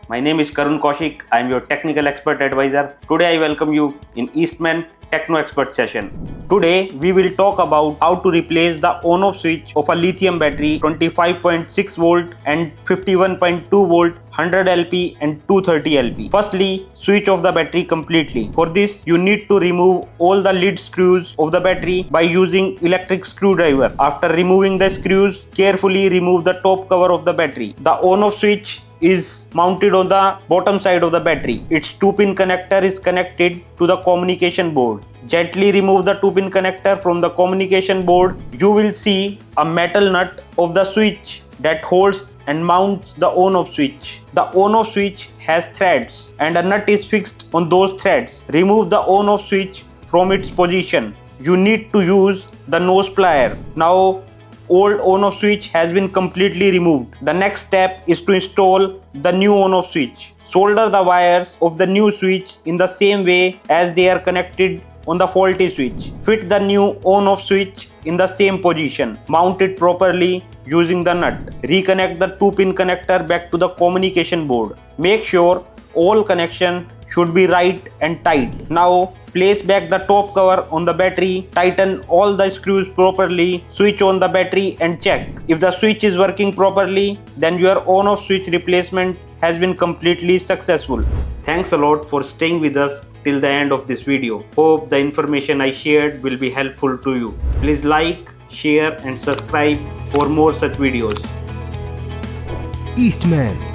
My name is Karun Kaushik. I am your technical expert advisor. Today I welcome you in Eastman Techno expert session. Today we will talk about how to replace the on-off switch of a lithium battery 25.6 volt and 51.2 volt 100 LP and 230 LP. Firstly, switch off the battery completely. For this, you need to remove all the lid screws of the battery by using electric screwdriver. After removing the screws, carefully remove the top cover of the battery. The on-off switch is mounted on the bottom side of the battery. Its 2-pin connector is connected to the communication board. Gently remove the 2-pin connector from the communication board. You will see a metal nut of the switch that holds and mounts the on-off switch. The on-off switch has threads and a nut is fixed on those threads. Remove the on-off switch from its position. You need to use the nose plier. Now old on-off switch has been completely removed. The next step is to install the new on-off switch. Solder the wires of the new switch in the same way as they are connected on the faulty switch. Fit the new on-off switch in the same position. Mount it properly using the nut. Reconnect the 2-pin connector back to the communication board. Make sure all connection should be right and tight. Now place back the top cover on the battery, tighten all the screws properly, switch on the battery and check. If the switch is working properly, then your on-off switch replacement has been completely successful. Thanks a lot for staying with us till the end of this video. Hope the information I shared will be helpful to you. Please like, share and subscribe for more such videos. Eastman.